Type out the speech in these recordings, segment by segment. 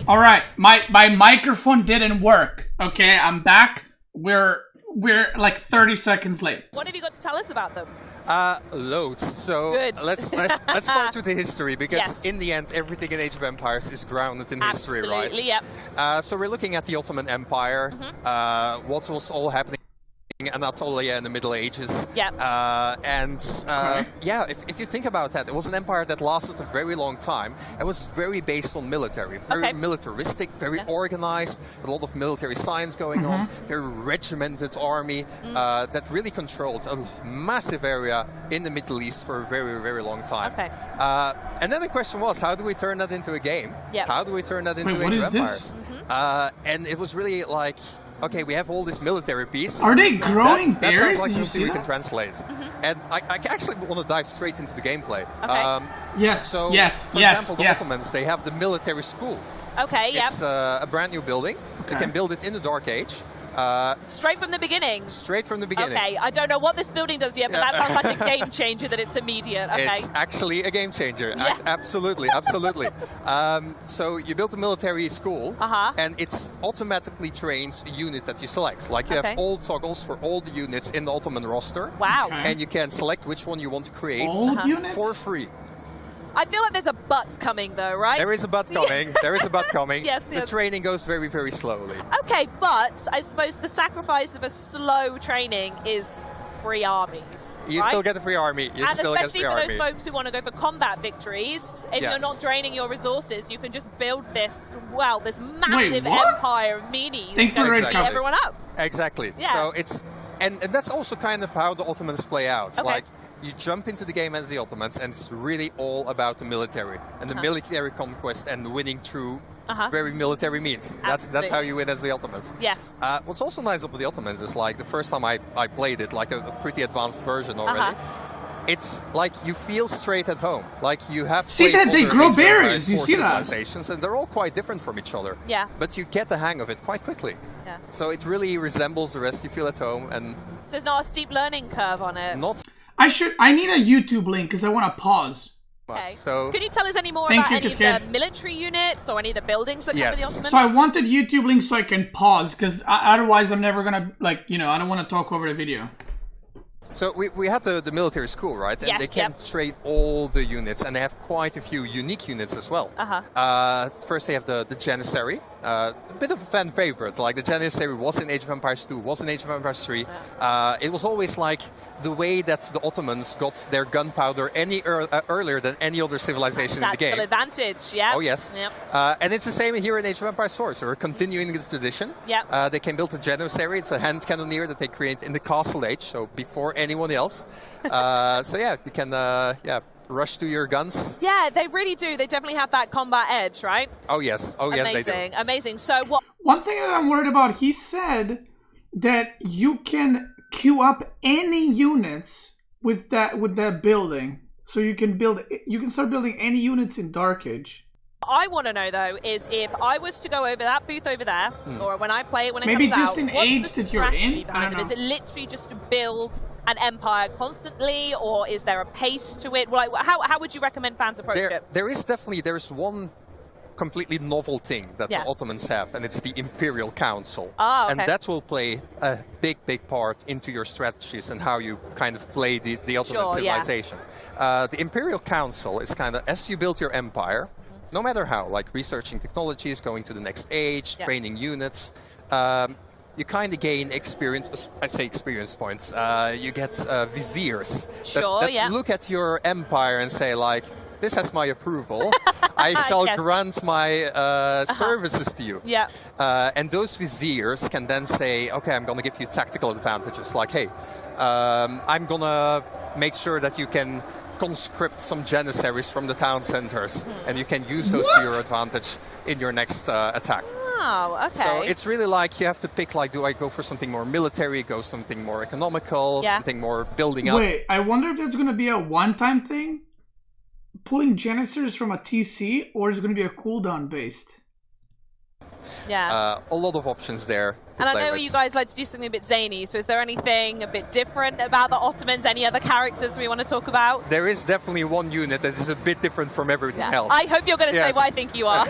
All right, my microphone didn't work. Okay, I'm back. We're like 30 seconds late. What have you got to tell us about them? Loads. So Good. let's start with the history, because Yes. in the end, everything in Age of Empires is grounded in history, right? Absolutely, yep. So we're looking at the Ottoman Empire, what was all happening Anatolia in the Middle Ages. Yeah. Yeah, if you think about that, it was an empire that lasted a very long time. It was very based on military, very militaristic, very organized, a lot of military science going on, very regimented army that really controlled a massive area in the Middle East for a very, very long time. Okay. And then the question was, how do we turn that into a game? Yeah. How do we turn that into Age of Empires? And it was really like, okay, we have all this military piece. Are they growing that bears? sounds like Did you something see we that? can translate. And I actually want to dive straight into the gameplay. Okay. Yes. So, yes. for yes. example, the yes. Ottomans, they have the military school. Okay, yep. It's a brand new building. You Okay. can build it in the Dark Age. Straight from the beginning. Straight from the beginning. Okay, I don't know what this building does yet, but that sounds like a game changer that it's immediate. Okay. It's actually a game changer. Yeah. Absolutely, absolutely. So you build a military school, and it automatically trains a unit that you select. Like you have all toggles for all the units in the Ottoman roster. Wow. Okay. And you can select which one you want to create Old units? for free. I feel like there's a but coming though, right? There is a but coming. There is a but coming. Yes, The yes. training goes very, very slowly. Okay, but I suppose the sacrifice of a slow training is free armies. You right? still get a free army. You And still get a especially free for army. those folks who want to go for combat victories, if you're Yes. not draining your resources, you can just build this, well, this massive what? empire of minis Thank you and for beat Exactly. everyone up. Exactly. Yeah. So it's and that's also kind of how the Ottomans play out. Okay. Like you jump into the game as the Ottomans, and it's really all about the military and the military conquest and winning through very military means. That's how you win as the Ottomans. Yes. What's also nice about the Ottomans is like the first time I played it, like a pretty advanced version already. It's like you feel straight at home. Like you have See played that they other grow Age of Empires berries, you 4 see that? civilizations, and they're all quite different from each other. Yeah. But you get the hang of it quite quickly. Yeah. So it really resembles the rest. You feel at home, and So there's not a steep learning curve on it. not I need a YouTube link because I want to pause. much. Okay. So Can you tell us any more Thank about you, any of Cascade. the military units or any of the buildings that come with the Yes. Ottomans? So I wanted YouTube links so I can pause because otherwise I'm never gonna I don't want to talk over the video. So we had the military school, right? And Yes, they can trade all the units, and they have quite a few unique units as well. First, they have the Janissary, a bit of a fan favorite. Like the Janissary was in Age of Empires 2, was in Age of Empires 3. It was always like the way that the Ottomans got their gunpowder earlier than any other civilization in the game. Tactical advantage, yeah. Oh, yes. Yep. And it's the same here in Age of Empires 4, so we're continuing this tradition. Yep. They can build a Janissary. It's a hand cannoneer that they create in the Castle Age, so before anyone else. So yeah, you can rush to your guns. Yeah, they really do. They definitely have that combat edge, right? Oh yes, they do. Amazing, amazing. So what? One thing that I'm worried about, he said that you can queue up any units with that building. So you can start building any units in Dark Age. I want to know though is if I was to go over that booth over there, or when I play it when it Maybe comes just out, in what's age the that you're in? strategy I behind don't it? Is know. it literally just to build an empire constantly, or is there a pace to it? Like, how would you recommend fans approach it? There's one completely novel thing that the Ottomans have, and it's the Imperial Council. Ah, okay. And that will play a big part into your strategies and how you kind of play the Ottoman civilization. The Imperial Council is kind of, as you build your empire, no matter how, like researching technologies, going to the next age, training units, you kind of gain experience, I say experience points. You get viziers that look at your empire and say like, this has my approval. I shall grant my services to you. Yeah. And those viziers can then say, okay, I'm going to give you tactical advantages. Like, hey, I'm going to make sure that you can conscript some Janissaries from the town centers, and you can use those to your advantage in your next attack. Oh, okay. So it's really like you have to pick, like, do I go for something more military, go something more economical, something more building up? Wait, I wonder if that's going to be a one-time thing? Pulling Janissaries from a TC, or is it going to be a cooldown based? Yeah. A lot of options there. And I know you guys like to do something a bit zany, so is there anything a bit different about the Ottomans? Any other characters we want to talk about? There is definitely one unit that is a bit different from everything else. I hope you're going to say what I think you are.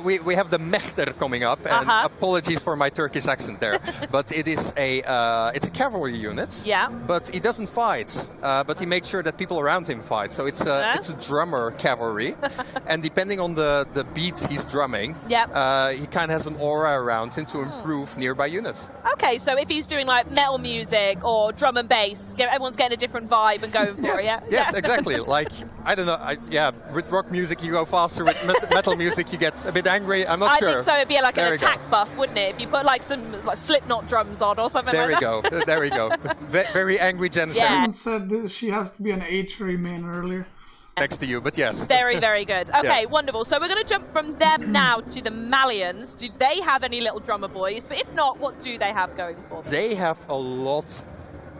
We have the Mechter coming up, and apologies for my Turkish accent there, but it is it's a cavalry unit. Yeah. But he doesn't fight, but he makes sure that people around him fight. So it's a drummer cavalry, and depending on the beats he's drumming, he kind of has an aura around him to improve nearby units. Okay, so if he's doing like metal music or drum and bass, everyone's getting a different vibe and going for it, yeah? Yes, exactly. Like, I don't know, with rock music you go faster, with metal music you get a bit angry, I'm not sure. I think so, it'd be like an attack buff, wouldn't it? If you put like some Slipknot drums on or something like that. There we go. Very angry Jen. Someone said that she has to be an H3 main earlier. Next to you, but yes. Very, very good. Okay, wonderful. So we're going to jump from them now to the Malians. Do they have any little drummer boys? But if not, what do they have going for them? They have a lot,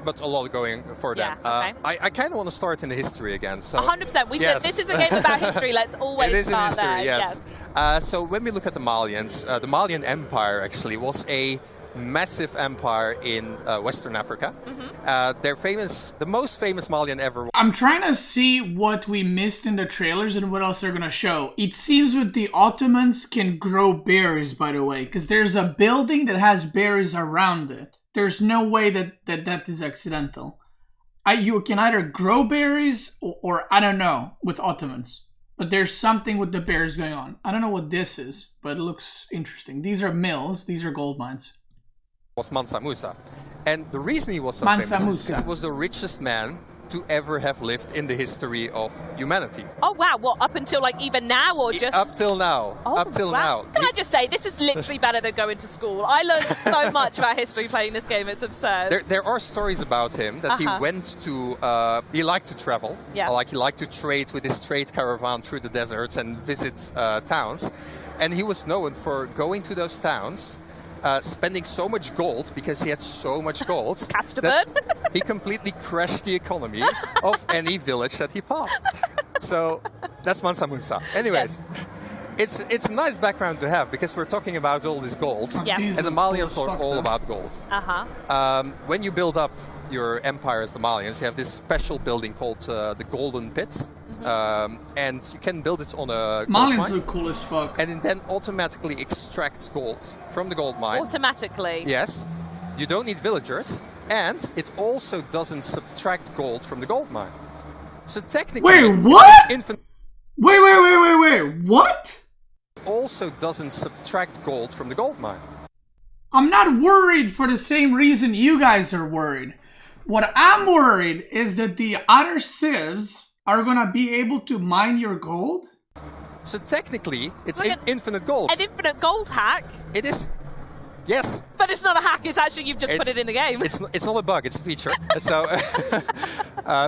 but a lot going for them. Okay. I kind of want to start in the history again. So 100%. We said this is a game about history. Let's always start there. Yes. So when we look at the Malians, the Malian Empire actually was a massive empire in Western Africa. They're famous, the most famous Malian ever. I'm trying to see what we missed in the trailers and what else they're going to show. It seems with the Ottomans can grow berries, by the way, because there's a building that has berries around it. There's no way that is accidental. You can either grow berries or I don't know with Ottomans. But there's something with the berries going on. I don't know what this is, but it looks interesting. These are mills. These are gold mines. Was Mansa Musa. And the reason he was so famous is because he was the richest man to ever have lived in the history of humanity. Oh wow, what, up until like even now or just? Up till now. Up till now. Can I just say, this is literally better than going to school. I learned so much about history playing this game, it's absurd. There are stories about him that he went to, he liked to travel. Like he liked to trade with his trade caravan through the deserts and visit towns. And he was known for going to those towns, spending so much gold, because he had so much gold, that he completely crashed the economy of any village that he passed. So that's Mansa Musa. Anyways, it's a nice background to have, because we're talking about all this gold, and the Malians are all about gold. When you build up your empire as the Malians, you have this special building called the Golden Pit. And you can build it on a Malians look cool as fuck. And it then automatically extracts gold from the gold mine. Automatically? Yes. You don't need villagers. And it also doesn't subtract gold from the gold mine. So technically... Wait, what? Wait, what? Also doesn't subtract gold from the gold mine. I'm not worried for the same reason you guys are worried. What I'm worried is that the other CIVS are gonna be able to mine your gold? So technically, it's infinite gold. An infinite gold hack? It is. Yes. But it's not a hack, it's actually you've just put it in the game. It's not a bug, it's a feature. So,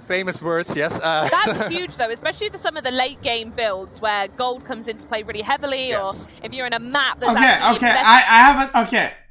famous words, yes. That's huge though, especially for some of the late game builds where gold comes into play really heavily, or if you're in a map that's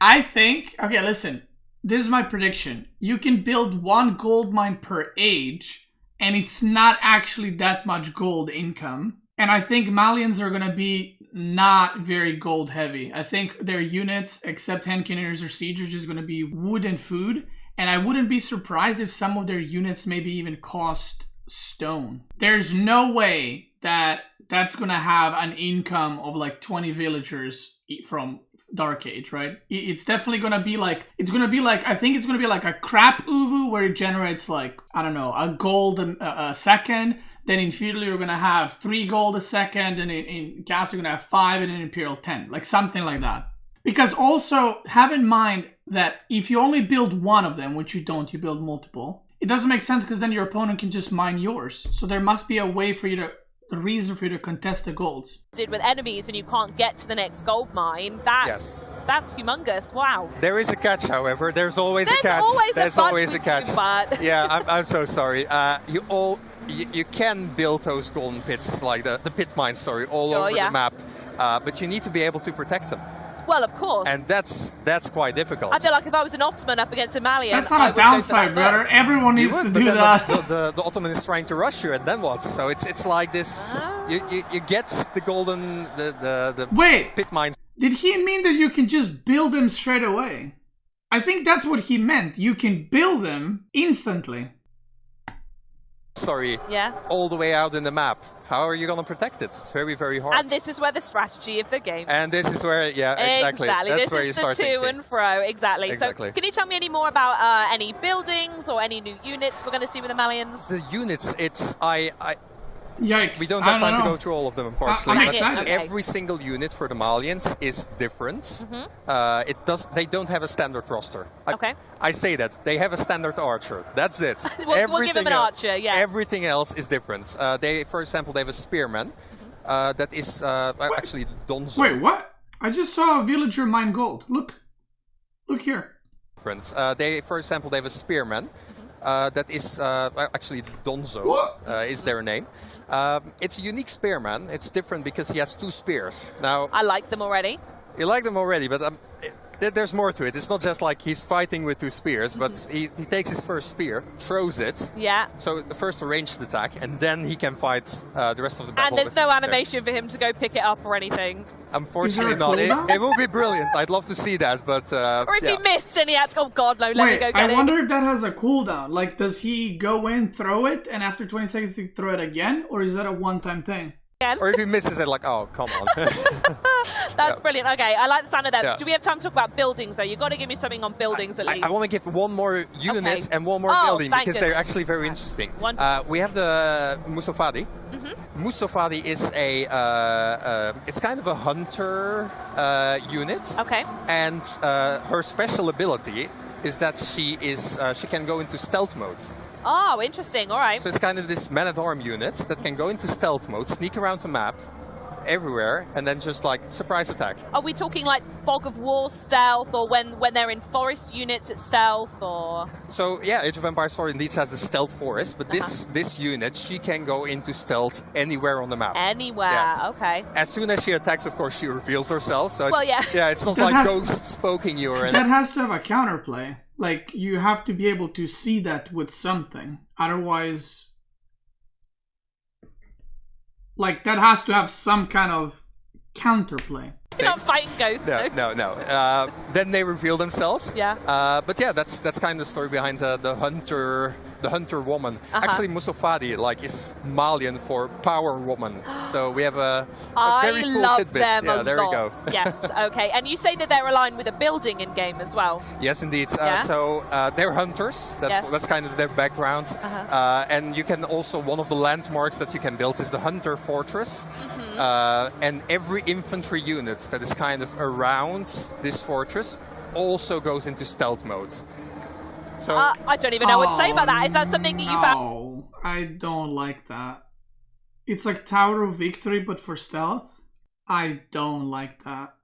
I think, listen, this is my prediction. You can build one gold mine per age, and it's not actually that much gold income. And I think Malians are going to be not very gold heavy. I think their units, except hand cannoners or siegers, is going to be wood and food. And I wouldn't be surprised if some of their units maybe even cost stone. There's no way that that's going to have an income of like 20 villagers from Dark Age, right? It's definitely gonna be like, I think it's gonna be like a crap uvu where it generates like, I don't know, a gold a second. Then in Feudal you're gonna have 3 gold a second, and in Castle you're gonna have 5, and in Imperial 10, like something like that. Because also have in mind that if you only build one of them, which you don't, you build multiple, it doesn't make sense because then your opponent can just mine yours. So there must be a way for you to, a reason for you to contest the golds. With enemies and you can't get to the next gold mine, that's humongous. Wow. There is a catch, however. There's always a catch. There's always a catch. But... Yeah, I'm so sorry. You can build those golden pits, like the pit mines, all over the map, but you need to be able to protect them. Well, of course. And that's quite difficult. I feel like if I was an Ottoman up against a Malian, that's not a downside, brother. Everyone needs to do that. The Ottoman is trying to rush you, and then what? So it's like this. You get the golden the pit mines. Did he mean that you can just build them straight away? I think that's what he meant. You can build them instantly. Sorry. Yeah. All the way out in the map. How are you going to protect it? It's very, very hard. And this is where the strategy of the game. And this is where, yeah, exactly. That's this where is you start the to thinking. and fro. Exactly. So, can you tell me any more about any buildings or any new units we're going to see with the Malians? The units, it's Yikes. we don't have time to go through all of them, unfortunately. But every single unit for the Malians is different. They don't have a standard roster. I say that. They have a standard archer. That's it. We'll give them an archer, yeah. Everything else is different. For example, they have a spearman. That is actually Donzo. Wait, what? I just saw a villager mine gold. Look here. For example, they have a spearman. That is actually Donzo is their name. It's a unique spearman. It's different because he has 2 spears. Now, I like them already. You like them already, but there's more to it. It's not just like he's fighting with 2 spears, but he takes his first spear, throws it. Yeah. So the first ranged attack, and then he can fight the rest of the battle. And there's no animation for him to go pick it up or anything. Unfortunately not. It will be brilliant. I'd love to see that, but or if he missed and he had to go, oh god, no, let me go get it. I wonder if that has a cooldown. Like, does he go in, throw it, and after 20 seconds he throw it again? Or is that a one-time thing? Or if he misses it, like, oh, come on. That's brilliant. Okay, I like the sound of that. Do we have time to talk about buildings, though? You've got to give me something on buildings at least. I want to give one more unit and one more building because they're actually very interesting. We have the Musofadi. Musofadi is it's kind of a hunter unit. Okay. And her special ability is that she can go into stealth mode. Oh, interesting. All right. So it's kind of this man-at-arm unit that can go into stealth mode, sneak around the map, everywhere, and then just like surprise attack. Are we talking like Fog of War stealth, or when they're in forest units it's stealth, or? So yeah, Age of Empires 4 indeed has a stealth forest, but this unit, she can go into stealth anywhere on the map. Anywhere, okay. As soon as she attacks, of course, she reveals herself. So it's not that like ghosts poking you or anything. That has to have a counterplay. Like, you have to be able to see that with something. Otherwise, like, that has to have some kind of counterplay. You're not fighting ghosts. No. Then they reveal themselves. Yeah. But yeah, that's kind of the story behind the hunter woman. Actually, Musofadi is Malian for power woman. So we have a very cool love tidbit. them a there lot. we go. Yes. Okay. And you say that they're aligned with a building in game as well. Yes, indeed. So they're hunters. That's kind of their background. And you can also, one of the landmarks that you can build is the Hunter Fortress. And every infantry unit that is kind of around this fortress also goes into stealth mode. So I don't even know what to say about that. Is that something that you found? No, I don't like that. It's like Tower of Victory, but for stealth. I don't like that.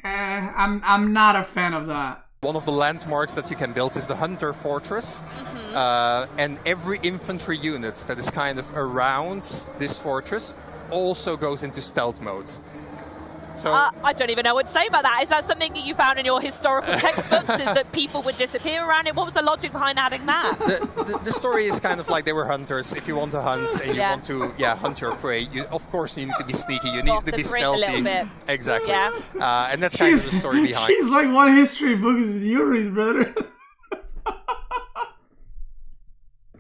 I'm not a fan of that. One of the landmarks that you can build is the Hunter Fortress. And every infantry unit that is kind of around this fortress also goes into stealth mode. So I don't even know what to say about that. Is that something that you found in your historical textbooks? Is that people would disappear around it? What was the logic behind adding that? The story is kind of like they were hunters. If you want to hunt and you want to hunt your prey, of course you need to be sneaky. You need to be stealthy. A little bit. Exactly. Yeah. And that's kind of the story behind. She's like, what history books did you read, brother?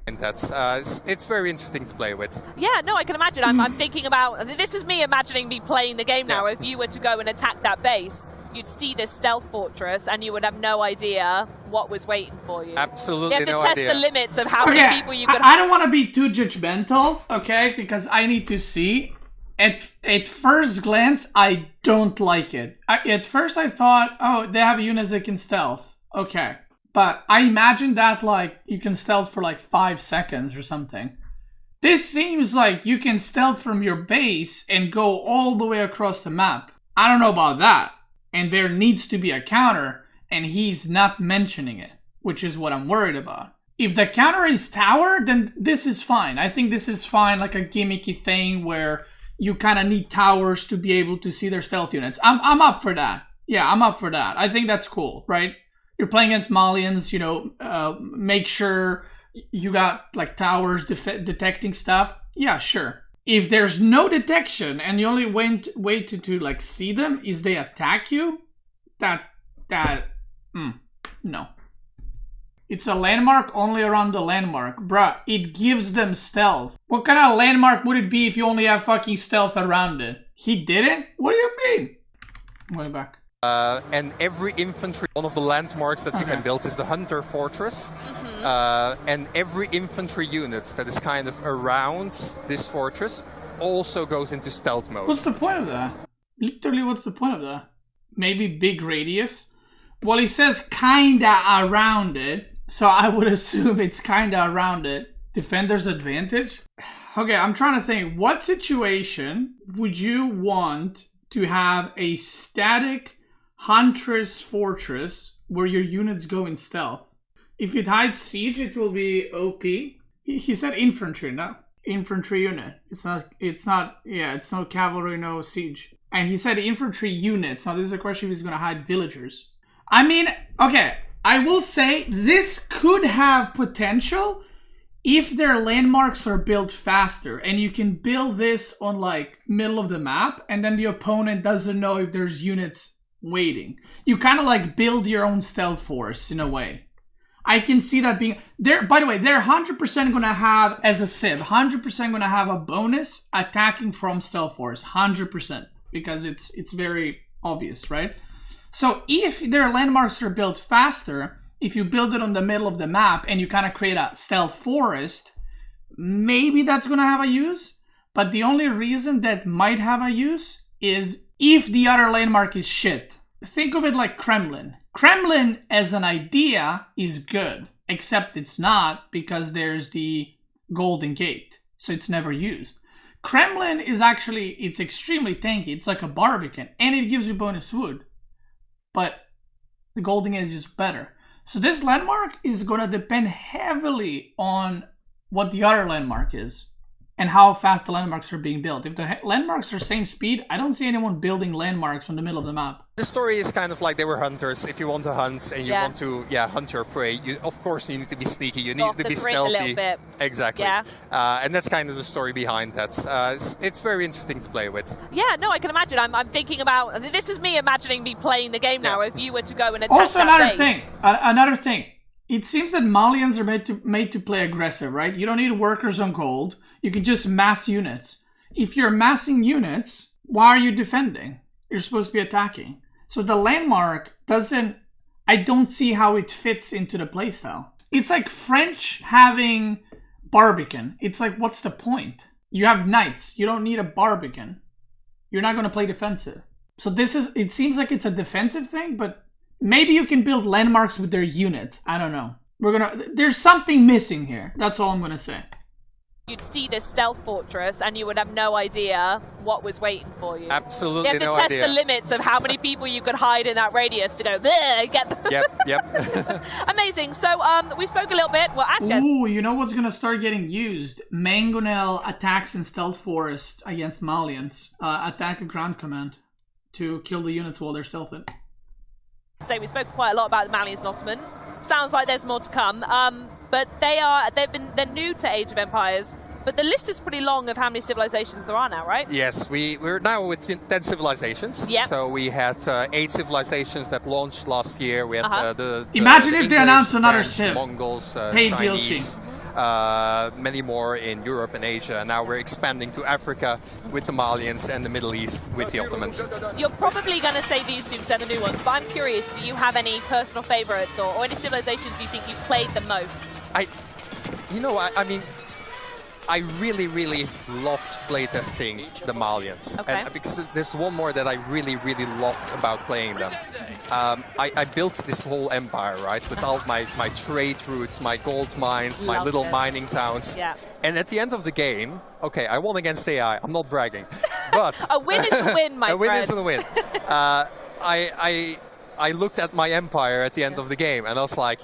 And it's very interesting to play with. Yeah, no, I can imagine. I'm thinking about, this is me imagining me playing the game now. If you were to go and attack that base, you'd see this stealth fortress and you would have no idea what was waiting for you. Absolutely no idea. You have to test the limits of how many people you could I don't want to be too judgmental, okay? Because I need to see. At first glance, I don't like it. At first I thought, oh, they have units that can stealth. Okay. But I imagine that, like, you can stealth for, like, 5 seconds or something. This seems like you can stealth from your base and go all the way across the map. I don't know about that. And there needs to be a counter, and he's not mentioning it, which is what I'm worried about. If the counter is tower, then this is fine. I think this is fine, like a gimmicky thing where you kind of need towers to be able to see their stealth units. I'm up for that. Yeah, I'm up for that. I think that's cool, right? You're playing against Malians, make sure you got like towers detecting stuff. Yeah, sure. If there's no detection and you only way to like see them is they attack you, no. It's a landmark only around the landmark. Bruh, it gives them stealth. What kind of landmark would it be if you only have fucking stealth around it? He didn't? What do you mean? I'm going back. And every infantry, one of the landmarks that you can build is the Hunter Fortress. And every infantry unit that is kind of around this fortress also goes into stealth mode. What's the point of that? Literally, what's the point of that? Maybe big radius? Well, he says kinda around it, so I would assume it's kinda around it. Defender's advantage? Okay, I'm trying to think. What situation would you want to have a static Huntress Fortress where your units go in stealth? If it hides siege, it will be OP. He said infantry, no? Infantry unit. It's no cavalry, no siege. And he said infantry units. Now, this is a question if he's going to hide villagers. I mean, okay, I will say this could have potential if their landmarks are built faster. And you can build this on, like, middle of the map, and then the opponent doesn't know if there's units waiting. You kind of, like, build your own stealth force in a way. I can see that being... By the way, they're 100% going to have, as a civ, 100% going to have a bonus attacking from stealth force. 100%. Because it's very obvious, right? So if their landmarks are built faster, if you build it on the middle of the map and you kind of create a stealth forest, maybe that's going to have a use. But the only reason that might have a use is if the other landmark is shit. Think of it like Kremlin. Kremlin as an idea is good, except it's not because there's the Golden Gate. So it's never used. Kremlin is actually, it's extremely tanky. It's like a Barbican and it gives you bonus wood. But the Golden Gate is just better. So this landmark is going to depend heavily on what the other landmark is and how fast the landmarks are being built. If the landmarks are same speed, I don't see anyone building landmarks on the middle of the map. The story is kind of like they were hunters. If you want to hunt and you want to hunt your prey, of course you need to be sneaky, you need to be stealthy. A little bit. Exactly. Yeah. And that's kind of the story behind that. It's very interesting to play with. Yeah, no, I can imagine. I'm thinking about... This is me imagining me playing the game now if you were to go and attack also, another thing. It seems that Malians are made to play aggressive, right? You don't need workers on gold. You can just mass units. If you're massing units, why are you defending? You're supposed to be attacking. So the landmark doesn't... I don't see how it fits into the playstyle. It's like French having Barbican. It's like, what's the point? You have knights. You don't need a Barbican. You're not going to play defensive. So this is... It seems like it's a defensive thing, but... Maybe you can build landmarks with their units. I don't know. There's something missing here. That's all I'm gonna say. You'd see this stealth fortress and you would have no idea what was waiting for you. Absolutely no idea. You have to test the limits of how many people you could hide in that radius to go, there, get them. Yep. Amazing. So we spoke a little bit. Well, actually... Ooh, you know what's gonna start getting used? Mangonel attacks in stealth forest against Malians. Attack a ground command to kill the units while they're stealthing. So we spoke quite a lot about the Malians and Ottomans. Sounds like there's more to come. But they're new to Age of Empires. But the list is pretty long of how many civilizations there are now, right? Yes, we're now with 10 civilizations. Yep. So we had 8 civilizations that launched last year. We had Imagine the if they English, announced another French, civ. Mongols, Paid Chinese. DLC. Many more in Europe and Asia. And now we're expanding to Africa with the Malians and the Middle East with the Ottomans. You're probably going to say these two are the new ones, but I'm curious, do you have any personal favorites or any civilizations you think you've played the most? I mean, I really loved playtesting the Malians. Okay. And because there's one more that I really loved about playing them. I built this whole empire, right? With all my trade routes, my gold mines, my little mining towns. Yeah. And at the end of the game, okay, I won against AI. I'm not bragging. But a win is a win, my friend. A win is a win. I looked at my empire at the end of the game and I was like,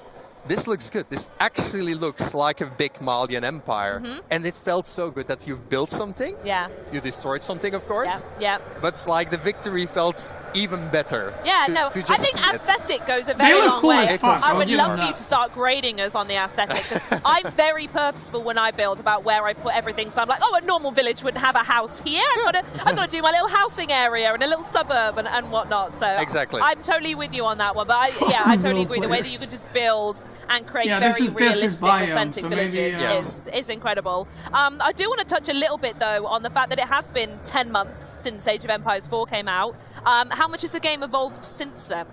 this looks good. This actually looks like a big Malian empire. And it felt so good that you've built something. Yeah. You destroyed something, of course. Yeah. But like the victory felt even better. Yeah, I think aesthetic goes a very long cool way. as fuck, I would love for you to start grading us on the aesthetic. 'Cause I'm very purposeful when I build about where I put everything. So I'm like, oh, a normal village wouldn't have a house here. I've got to do my little housing area and a little suburb and whatnot. So exactly. I'm totally with you on that one. But I totally agree. The way that you could just build and create very realistic, authentic villages is incredible. I do want to touch a little bit, though, on the fact that it has been 10 months since Age of Empires 4 came out. How much has the game evolved since then?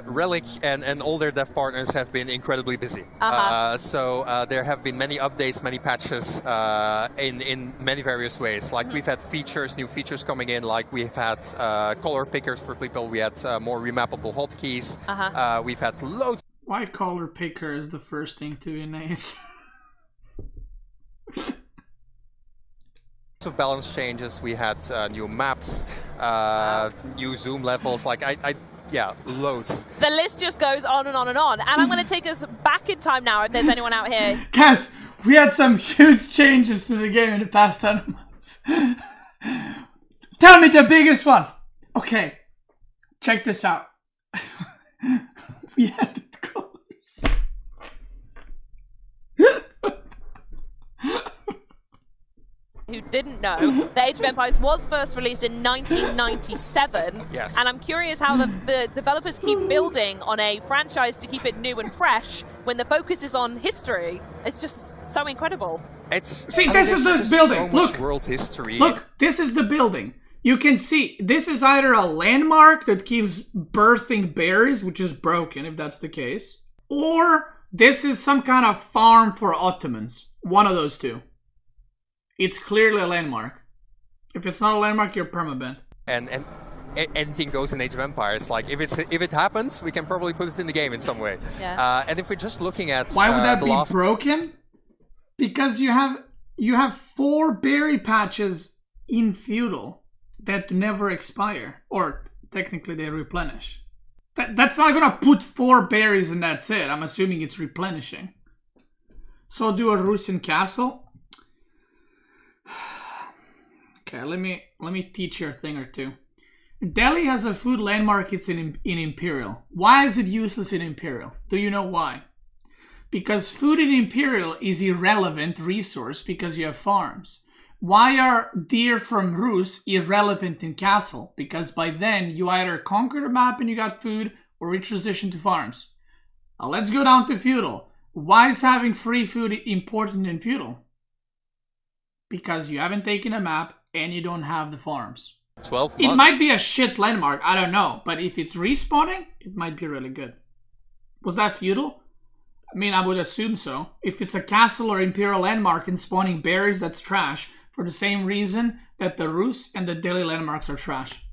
Relic and all their dev partners have been incredibly busy. So there have been many updates, many patches in many various ways. Like we've had new features coming in, like we've had color pickers for people, we had more remappable hotkeys, we've had loads. Why color picker is the first thing to be named? Of balance changes, we had new maps, new zoom levels, like yeah, loads. The list just goes on and on and on. And I'm going to take us back in time now if there's anyone out here. Guys, we had some huge changes to the game in the past 10 months. Tell me the biggest one. Okay, check this out. We added colors. Who didn't know, the Age of Empires was first released in 1997. Yes. And I'm curious how the developers keep building on a franchise to keep it new and fresh when the focus is on history. It's just so incredible. This is the building. So much world history. Look, this is the building. You can see this is either a landmark that keeps birthing berries, which is broken if that's the case, or this is some kind of farm for Ottomans. One of those two. It's clearly a landmark. If it's not a landmark, you're permabanned. And anything goes in Age of Empires. Like if it happens, we can probably put it in the game in some way. Yeah. And if we're just looking at why would that be broken? Because you have 4 berry patches in feudal that never expire, or technically they replenish. That's not gonna put 4 berries and that's it. I'm assuming it's replenishing. So I'll do a Russian castle. Okay, let me teach you a thing or two. Delhi has a food landmark. It's in Imperial. Why is it useless in Imperial? Do you know why? Because food in Imperial is irrelevant resource because you have farms. Why are deer from Rus irrelevant in Castle? Because by then you either conquer the map and you got food, or you transition to farms. Now let's go down to feudal. Why is having free food important in feudal? Because you haven't taken a map and you don't have the farms. 12 months. It might be a shit landmark, I don't know. But if it's respawning, it might be really good. Was that feudal? I mean, I would assume so. If it's a castle or imperial landmark and spawning berries, that's trash. For the same reason that the Rus and the Delhi landmarks are trash.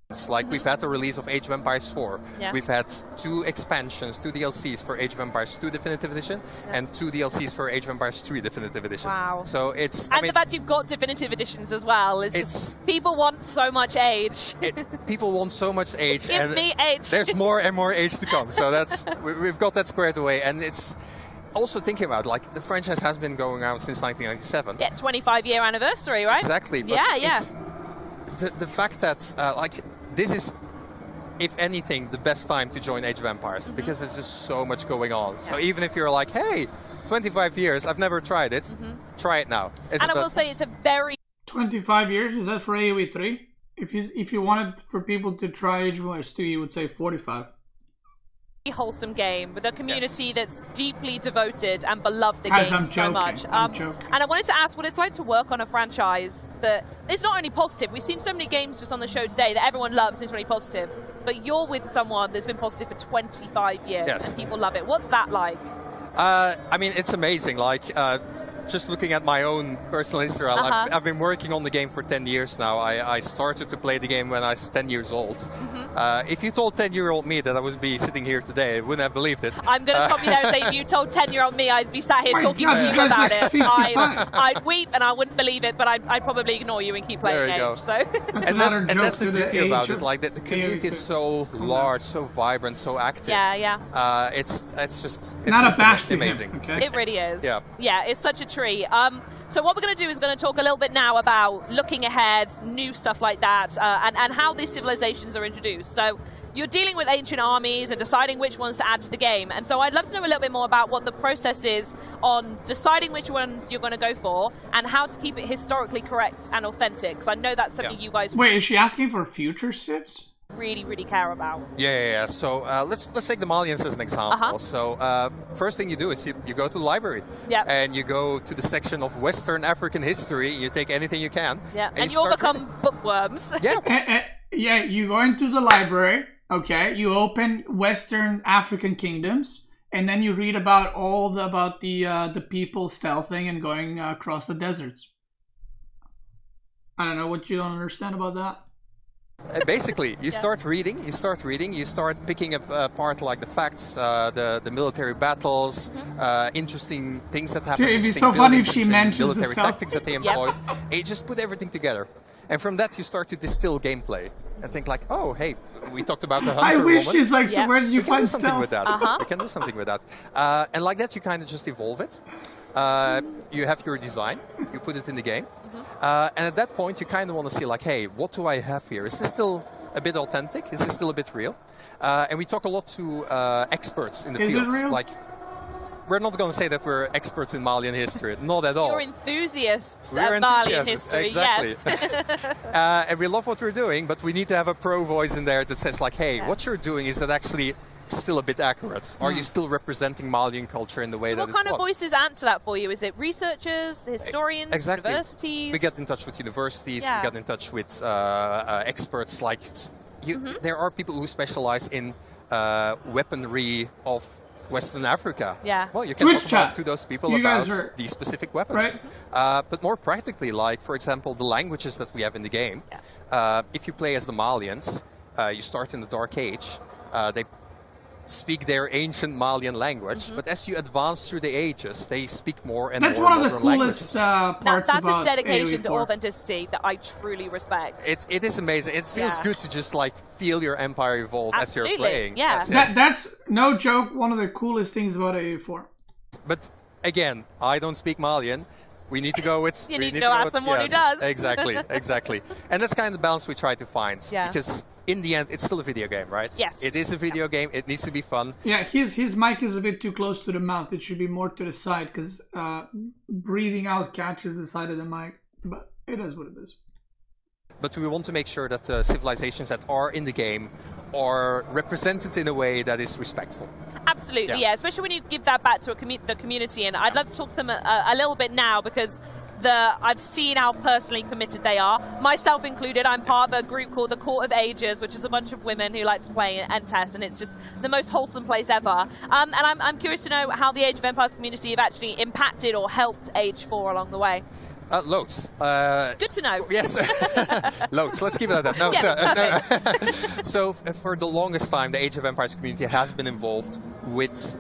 It's like we've had the release of Age of Empires 4. Yeah. We've had 2 expansions, 2 DLCs for Age of Empires 2 Definitive Edition, and 2 DLCs for Age of Empires 3 Definitive Edition. Wow. So it's... And the fact you've got Definitive Editions as well. It's people want so much age. People want so much age. Give me age. There's more and more age to come. So that's we've got that squared away. And it's also thinking about, like, the franchise has been going on since 1997. Yeah, 25-year anniversary, right? Exactly. But yeah. The fact that, like... This is, if anything, the best time to join Age of Empires because there's just so much going on. Yeah. So even if you're like, hey, 25 years, I've never tried it, try it now. And I will say it's a very... 25 years? Is that for AoE 3? If you wanted for people to try Age of Empires 2, you would say 45. Wholesome game with a community that's deeply devoted and beloved the game so much. I'm joking. And I wanted to ask what it's like to work on a franchise that is not only positive. We've seen so many games just on the show today that everyone loves and is really positive, but you're with someone that's been positive for 25 years and people love it. What's that like? I mean, it's amazing. Like, just looking at my own personal history, I've been working on the game for 10 years now. I started to play the game when I was 10 years old. If you told 10-year-old me that I would be sitting here today, I wouldn't have believed it. I'm going to stop you there and say if you told 10-year-old me I'd be sat here talking to you about it, I'd weep and I wouldn't believe it, but I'd probably ignore you and keep playing games. So. and that's the beauty about it. Like the community is so large, so vibrant, so active. It's not a bash amazing. Okay. It really is. Yeah, it's such a treat. So what we're going to do is going to talk a little bit now about looking ahead, new stuff like that, and how these civilizations are introduced. So you're dealing with ancient armies and deciding which ones to add to the game. And so I'd love to know a little bit more about what the process is on deciding which ones you're going to go for and how to keep it historically correct and authentic. Because I know that's something you guys... Wait, is she asking for future civs? Really care about. Yeah. So let's take the Malians as an example. So first thing you do is you go to the library. And you go to the section of Western African history. You take anything you can. And you all become bookworms. You go into the library. Okay, you open Western African kingdoms, and then you read about the people stealthing and going across the deserts. I don't know what you don't understand about that. Basically, you start reading, you start picking up apart like the facts, the military battles, interesting things that happen. It'd be so funny if she mentions military tactics that they employ. And you just put everything together. And from that, you start to distill gameplay and think like, oh, hey, we talked about the hunter woman. She's like, so where did you find stealth? With that. We can do something with that. And like that, you kind of just evolve it. You have your design, you put it in the game. And at that point, you kind of want to see like, hey, what do I have here? Is this still a bit authentic? Is this still a bit real? And we talk a lot to experts in the field. Is it real? Like, we're not going to say that we're experts in Malian history, not at all. You're enthusiasts of Malian history, exactly. Yes. And we love what we're doing, but we need to have a pro voice in there that says like, hey, what you're doing, is that actually still a bit accurate? Are you still representing Malian culture in the way that it was? What kind of voices answer that for you? Is it researchers, historians, universities? We get in touch with universities, we get in touch with experts like... There are people who specialize in weaponry of Western Africa. Well, you can talk to those people about these specific weapons. But more practically, like, for example, the languages that we have in the game. If you play as the Malians, you start in the Dark Age. They speak their ancient Malian language, but as you advance through the ages, they speak more and more modern languages. That's one of the coolest parts about that's a dedication to AOE4. Authenticity that I truly respect. It is amazing. It feels good to just like feel your empire evolve as you're playing. That's no joke, one of the coolest things about AOE4. But again, I don't speak Malian. We need to go with... You need to go ask someone who does. Exactly. And that's kind of the balance we try to find. Because in the end, it's still a video game, right? Yes. It is a video game. It needs to be fun. Yeah, his mic is a bit too close to the mouth. It should be more to the side, because breathing out catches the side of the mic. But it is what it is. But we want to make sure that the civilizations that are in the game are represented in a way that is respectful. Absolutely, especially when you give that back to the community. And I'd love to talk to them a little bit now, because I've seen how personally committed they are, myself included. I'm part of a group called the Court of Ages, which is a bunch of women who like to play and test, and it's just the most wholesome place ever. And I'm curious to know how the Age of Empires community have actually impacted or helped Age 4 along the way. Loads. Good to know. Yes. Loads. Let's keep it at that. No, so for the longest time, the Age of Empires community has been involved with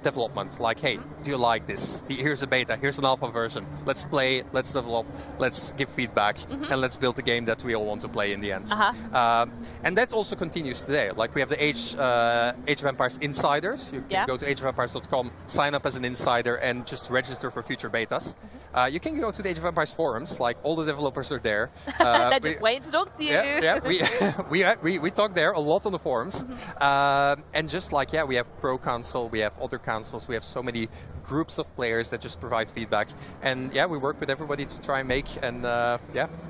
development. Like, hey, do you like this? Here's a beta. Here's an alpha version. Let's play. Let's develop. Let's give feedback. And let's build a game that we all want to play in the end. And that also continues today. Like, we have the Age of Empires Insiders. You can go to ageofempires.com, sign up as an insider, and just register for future betas. You can go to the Age of Empires forums, like all the developers are there. They're just waiting to talk to you. We talk there a lot on the forums. And just like, we have Pro Council, we have other councils, we have so many groups of players that just provide feedback. And we work with everybody to try and make and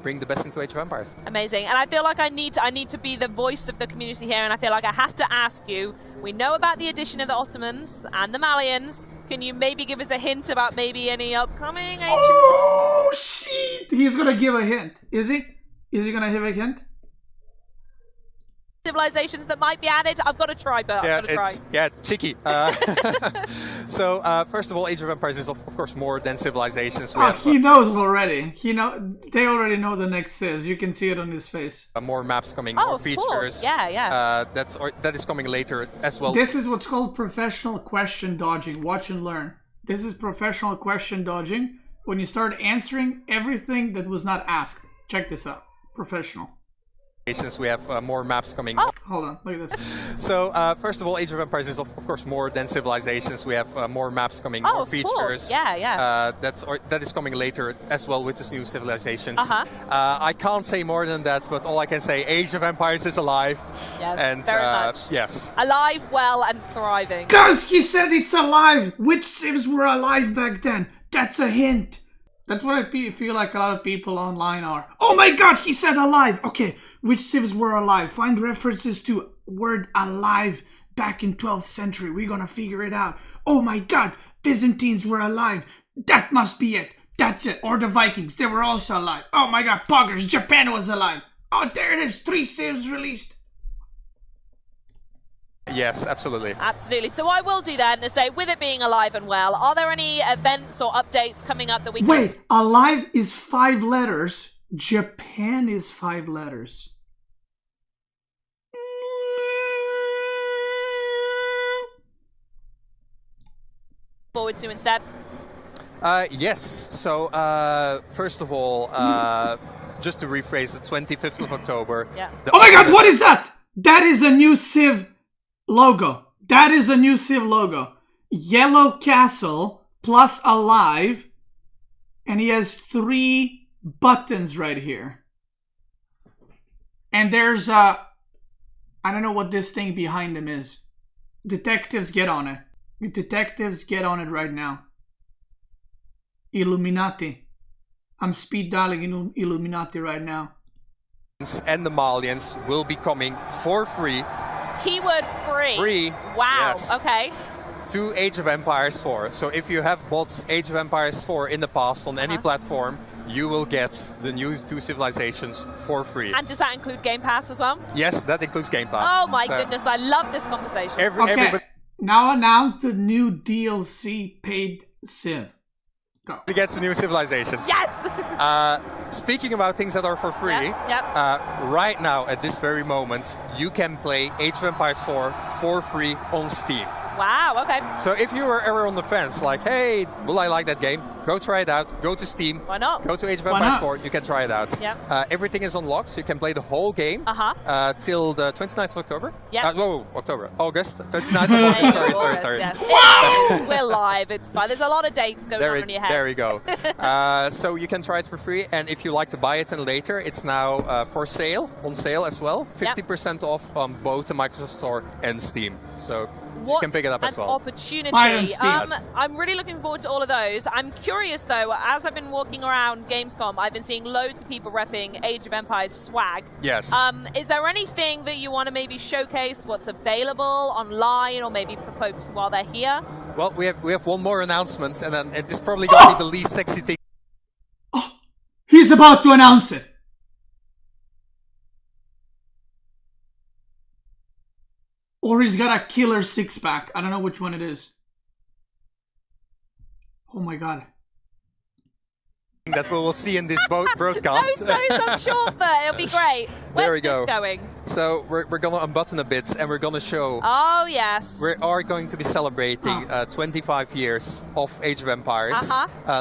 bring the best into Age of Empires. Amazing. And I feel like I need to be the voice of the community here, and I feel like I have to ask you, we know about the addition of the Ottomans and the Malians. Can you maybe give us a hint about maybe any upcoming ancient... Oh, shit! He's gonna give a hint. Is he? Is he gonna give a hint? Civilizations that might be added? I've got to try, Bert. I've got to try. Cheeky. So, first of all, Age of Empires is of course more than Civilizations. He knows already. They already know the next Civs. You can see it on his face. More maps coming, more features. Course. Yeah. That is coming later as well. This is what's called professional question dodging. Watch and learn. This is professional question dodging. When you start answering everything that was not asked. Check this out. Professional. We have more maps coming. Hold on, look at this. So, first of all, Age of Empires is of course more than Civilizations. We have more maps coming, more features. Course. Yeah. That is coming later as well with this new Civilizations. I can't say more than that, but all I can say, Age of Empires is alive. Yes, and very much. Yes. Alive, well, and thriving. Guys, he said it's alive. Which Civs were alive back then? That's a hint. That's what I feel like a lot of people online are. Oh my god, he said alive. Okay, which Civs were alive? Find references to word alive back in 12th century. We're gonna figure it out. Oh my god, Byzantines were alive. That must be it. That's it. Or the Vikings, they were also alive. Oh my god, poggers, Japan was alive. Oh, there it is. 3 Civs released. Yes, absolutely. Absolutely. So I will do that and say, with it being alive and well, are there any events or updates coming up that we can... Wait, alive is 5 letters. Japan is 5 letters. Forward to instead? Yes. So, first of all, just to rephrase, the 25th of October. Yeah. Oh my god, what is that? That is a new Civ logo. That is a new Civ logo. Yellow castle plus alive. And he has 3 buttons right here. And there's I don't know what this thing behind him is. Detectives, get on it. Detectives, get on it right now. Illuminati. I'm speed dialing in Illuminati right now. And the Malians will be coming for free. Keyword free. Free. Wow. Yes. Okay. To Age of Empires 4. So if you have bought Age of Empires 4 in the past on any platform, you will get the new 2 Civilizations for free. And does that include Game Pass as well? Yes, that includes Game Pass. Oh my goodness, I love this conversation. Okay, now announce the new DLC paid Civ. Go. He gets the new Civilizations. Yes! Speaking about things that are for free, right now, at this very moment, you can play Age of Empires 4 for free on Steam. Wow, okay. So if you were ever on the fence, like, hey, will I like that game? Go try it out. Go to Steam. Why not? Go to Age of Empires 4. You can try it out. Yep. Everything is unlocked, so you can play the whole game till the 29th of October. Yeah. August. 29th of August. Sorry. Yes. We're live. It's fine. There's a lot of dates going on in your head. There you go. So you can try it for free, and if you like to buy it and later, it's now for sale, on sale as well. 50% off on both the Microsoft Store and Steam. So you can pick it up as well. Opportunity. I'm really looking forward to all of those. I'm curious though, as I've been walking around Gamescom, I've been seeing loads of people repping Age of Empires swag. Yes. Is there anything that you want to maybe showcase what's available online, or maybe for folks while they're here? Well, we have one more announcement, and then it's probably going to be the least sexy thing. Oh, he's about to announce it. Or he's got a killer 6-pack. I don't know which one it is. Oh my god. That's what we'll see in this broadcast. I'm sure, but it'll be great. There we go. Going? So we're going to unbutton a bit, and we're going to show... Oh, yes. We are going to be celebrating 25 years of Age of Empires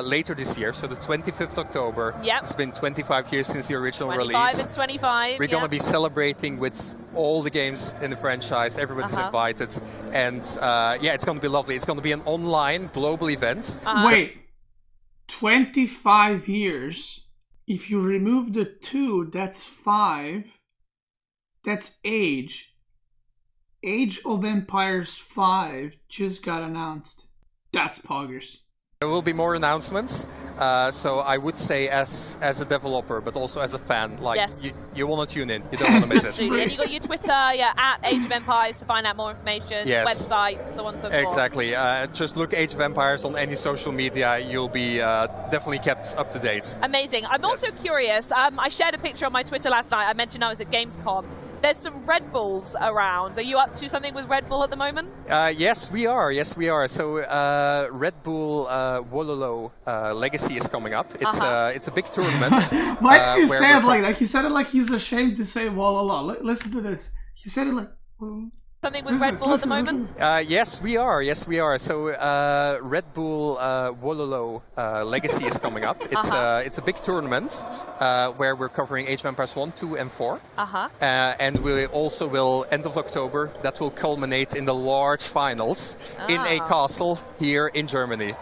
later this year. So the 25th October. Yep. It's been 25 years since the original release. 25 and 25. We're going to be celebrating with all the games in the franchise. Everybody's invited. And yeah, it's going to be lovely. It's going to be an online global event. Wait. 25 years. If you remove the 2, that's 5. That's Age. Age of Empires 5 just got announced. That's poggers. There will be more announcements. So I would say as a developer, but also as a fan, like you want to tune in. You don't want to miss it. Absolutely. And you got your Twitter, at Age of Empires to find out more information. Website, so on and so forth. Exactly. Just look Age of Empires on any social media. You'll be definitely kept up to date. Amazing. I'm also curious. I shared a picture on my Twitter last night. I mentioned I was at Gamescom. there's some Red Bulls around. Are you up to something with Red Bull at the moment? Yes, we are. Yes, we are. So RedBull Wololo Legacy is coming up. It's a big tournament. Why did he say it like that? He said it like he's ashamed to say Wololo. Listen to this. He said it like... Something with Red Bull at the moment? Yes, we are. Yes, we are. So RedBull Wololo Legacy is coming up. It's a big tournament where we're covering Age of Empires 1, 2, and 4. And we also will, end of October, that will culminate in the large finals in a castle here in Germany.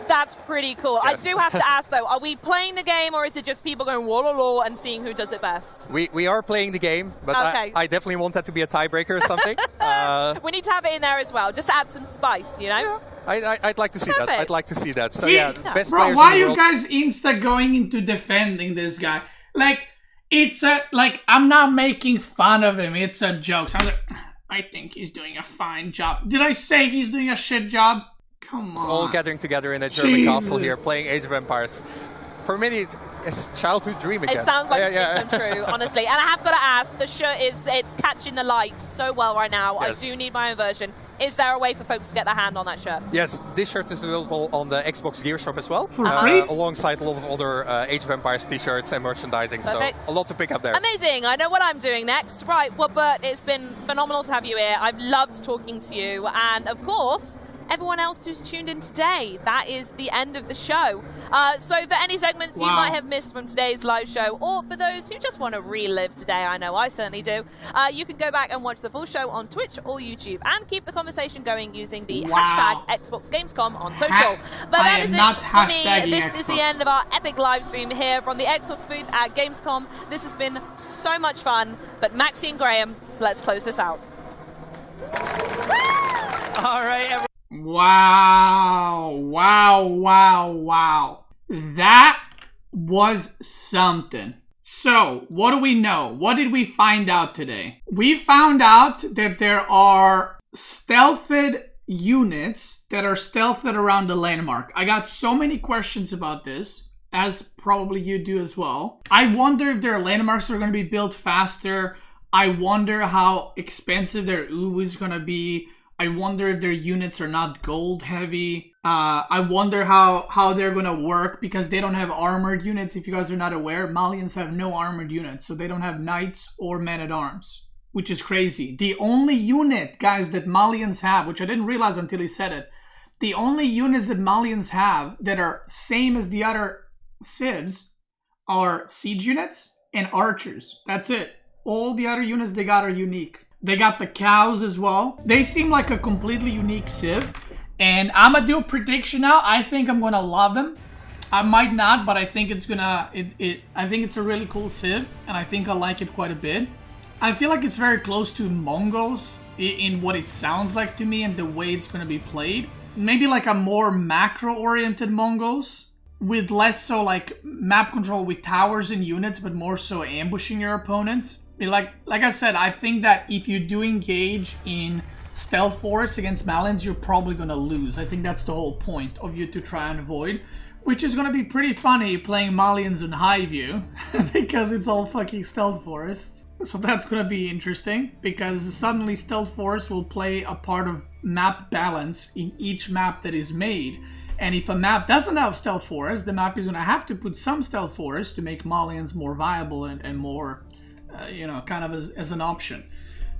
That's pretty cool. Yes. I do have to ask though, are we playing the game or is it just people going Wololo and seeing who does it best? We are playing the game, but I definitely want that to be a tiebreaker or something. We need to have it in there as well, just to add some spice, you know? Yeah. I'd like to see that. I'd like to see that. So best bro, players why in the are world. you guys insta going into defending this guy? Like, it's a, like, I'm not making fun of him. It's a joke. So I was like, I think he's doing a fine job. Did I say he's doing a shit job? Come on. All gathering together in a German castle here, playing Age of Empires. For many, it's childhood dream again. It sounds like it's come true, honestly. And I have got to ask, the shirt it's catching the light so well right now. Yes. I do need my own version. Is there a way for folks to get their hand on that shirt? Yes, this shirt is available on the Xbox Gear Shop as well. For free? Alongside a lot of other Age of Empires t-shirts and merchandising. Perfect. So a lot to pick up there. Amazing. I know what I'm doing next. Right, well, Bert, it's been phenomenal to have you here. I've loved talking to you. And, of course, everyone else who's tuned in today, that is the end of the show. So for any segments you might have missed from today's live show, or for those who just want to relive today, I know I certainly do, you can go back and watch the full show on Twitch or YouTube and keep the conversation going using the hashtag Xbox Gamescom on social. But that is it for me. This is the end of our epic live stream here from the Xbox booth at Gamescom. This has been so much fun, but Maxi and Graham, let's close this out. All right, everyone. Wow. That was something. So, what do we know? What did we find out today? We found out that there are stealthed units that are stealthed around the landmark. I got so many questions about this, as probably you do as well. I wonder if their landmarks are going to be built faster. I wonder how expensive their OO is going to be. I wonder if their units are not gold heavy. I wonder how they're going to work because they don't have armored units. If you guys are not aware, Malians have no armored units. So they don't have knights or men-at-arms, which is crazy. The only unit, guys, that Malians have, which I didn't realize until he said it, the only units that Malians have that are same as the other CIVS are siege units and archers. That's it. All the other units they got are unique. They got the cows as well. They seem like a completely unique civ. And I'm gonna do a prediction now. I think I'm gonna love them. I might not, but I think it's gonna... I think it's a really cool civ. And I think I like it quite a bit. I feel like it's very close to Mongols in what it sounds like to me and the way it's gonna be played. Maybe like a more macro-oriented Mongols. With less so like map control with towers and units, but more so ambushing your opponents. Like I said, I think that if you do engage in stealth forest against Malians, you're probably going to lose. I think that's the whole point of you to try and avoid. Which is going to be pretty funny playing Malians in high view. Because it's all fucking stealth forests. So that's going to be interesting. Because suddenly stealth forest will play a part of map balance in each map that is made. And if a map doesn't have stealth forest, the map is going to have to put some stealth forest to make Malians more viable and more... you know, kind of as an option.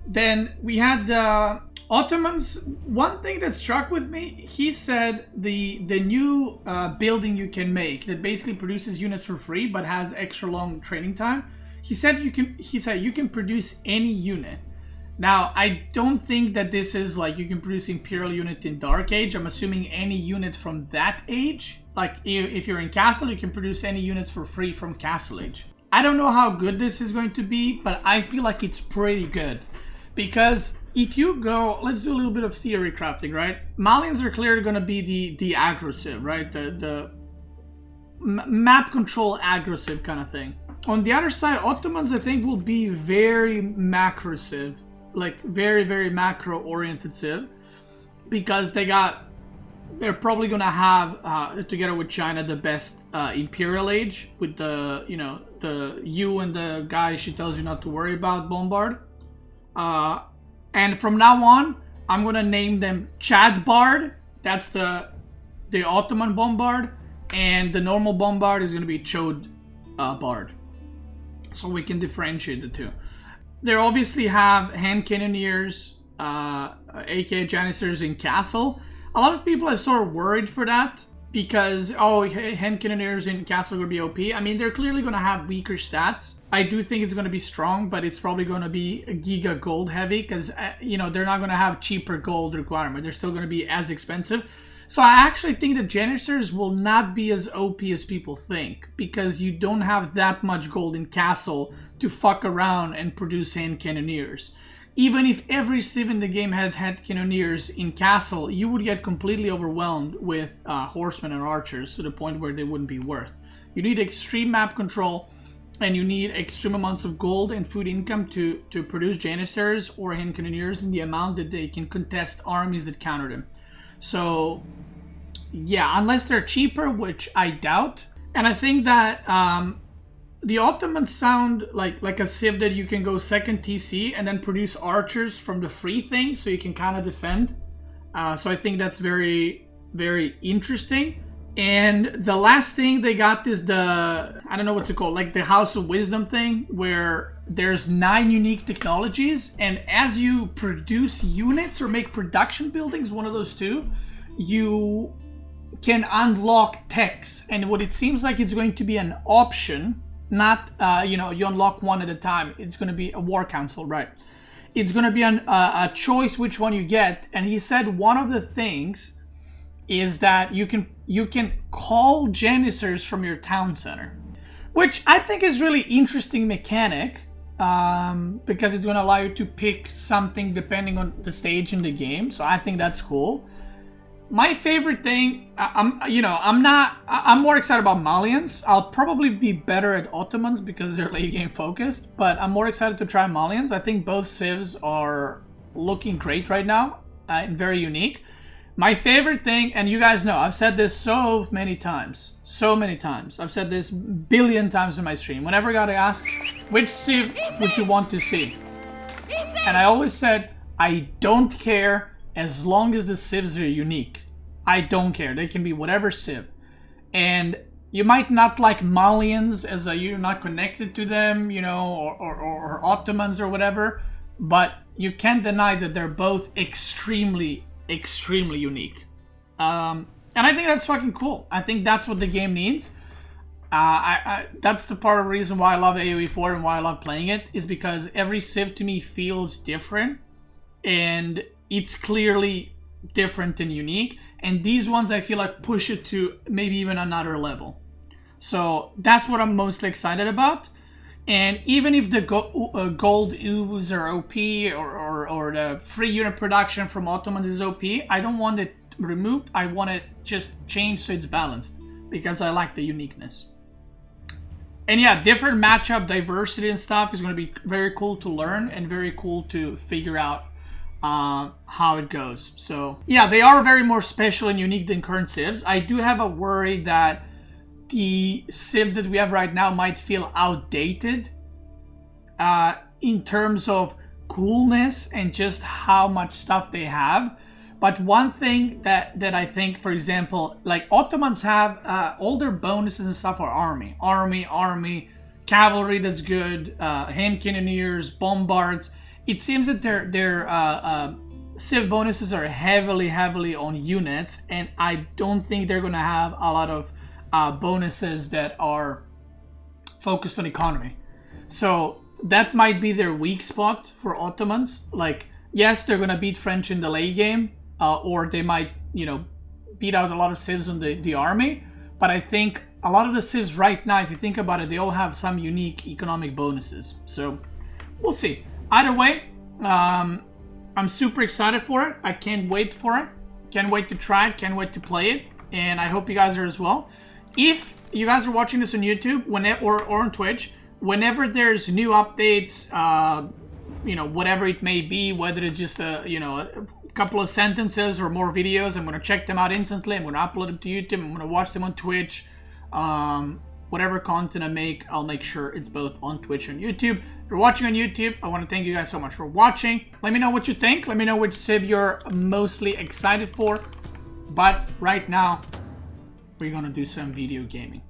Then we had Ottomans. One thing that struck with me, he said the new building you can make that basically produces units for free but has extra long training time. He said you can produce any unit. Now, I don't think that this is like you can produce Imperial unit in Dark Age. I'm assuming any unit from that age. Like if you're in Castle, you can produce any units for free from Castle Age. I don't know how good this is going to be, but I feel like it's pretty good. Because if you go, let's do a little bit of theory crafting, right? Malians are clearly going to be the aggressive, right? The map control aggressive kind of thing. On the other side, Ottomans I think will be very macro civ. Like very, very macro oriented civ. Because they got they're probably gonna have together with China the best Imperial Age with the the you and the guy she tells you not to worry about bombard. And from now on, I'm gonna name them Chad Bard. That's the Ottoman bombard, and the normal bombard is gonna be Chode Bard. So we can differentiate the two. They obviously have hand cannoneers, aka Janissars in castle. A lot of people are sort of worried for that because, hand cannoneers in castle are going to be OP. I mean, they're clearly going to have weaker stats. I do think it's going to be strong, but it's probably going to be giga gold heavy because, they're not going to have cheaper gold requirement. They're still going to be as expensive. So I actually think the Janissars will not be as OP as people think because you don't have that much gold in castle to fuck around and produce hand cannoneers. Even if every civ in the game had cannoneers in castle, you would get completely overwhelmed with horsemen and archers to the point where they wouldn't be worth. You need extreme map control, and you need extreme amounts of gold and food income to produce Janissars or hand cannoneers in the amount that they can contest armies that counter them. So, yeah, unless they're cheaper, which I doubt. And I think that the Ottomans sound like a civ that you can go second TC and then produce archers from the free thing so you can kind of defend. So I think that's very, very interesting. And the last thing they got is I don't know what's it called, like the House of Wisdom thing, where there's 9 unique technologies, and as you produce units or make production buildings, one of those two, you can unlock techs. And what it seems like it's going to be an option, not you unlock one at a time. It's going to be a war council, right? It's going to be a choice which one you get. And he said one of the things is that you can call Janissars from your town center, which I think is really interesting mechanic, because it's going to allow you to pick something depending on the stage in the game. So I think that's cool. My favorite thing, I'm more excited about Malians. I'll probably be better at Ottomans because they're late game focused, but I'm more excited to try Malians. I think both civs are looking great right now and very unique. My favorite thing, and you guys know, I've said this so many times. I've said this a billion times in my stream. Whenever I got asked, which civ would you want to see? And I always said, I don't care as long as the civs are unique. I don't care. They can be whatever civ. And you might not like Malians as you're not connected to them, or Ottomans or whatever, but you can't deny that they're both extremely unique. And I think that's fucking cool. I think that's what the game needs. That's the part of the reason why I love AoE 4 and why I love playing it, is because every civ to me feels different, and it's clearly different and unique. And these ones I feel like push it to maybe even another level. So that's what I'm most excited about. And even if the gold ooze are OP or the free unit production from Ottomans is OP, I don't want it removed. I want it just changed so it's balanced, because I like the uniqueness. And yeah, different matchup diversity and stuff is going to be very cool to learn and very cool to figure out how it goes. So yeah, they are very more special and unique than current civs. I do have a worry that the civs that we have right now might feel outdated in terms of coolness and just how much stuff they have. But one thing that I think, for example, like Ottomans have all their bonuses and stuff are army, cavalry that's good, hand cannoneers, bombards. It seems that their civ bonuses are heavily on units, and I don't think they're going to have a lot of bonuses that are focused on economy. So that might be their weak spot for Ottomans. Like, yes, they're going to beat French in the late game, or they might, beat out a lot of civs on the army. But I think a lot of the civs right now, if you think about it, they all have some unique economic bonuses. So we'll see. Either way, I'm super excited for it. I can't wait for it. Can't wait to try it. Can't wait to play it. And I hope you guys are as well. If you guys are watching this on YouTube or on Twitch, whenever there's new updates, whatever it may be, whether it's just a couple of sentences or more videos, I'm going to check them out instantly. I'm going to upload them to YouTube. I'm going to watch them on Twitch. Whatever content I make, I'll make sure it's both on Twitch and YouTube. If you're watching on YouTube, I want to thank you guys so much for watching. Let me know what you think. Let me know which civ you're mostly excited for. But right now, we're going to do some video gaming.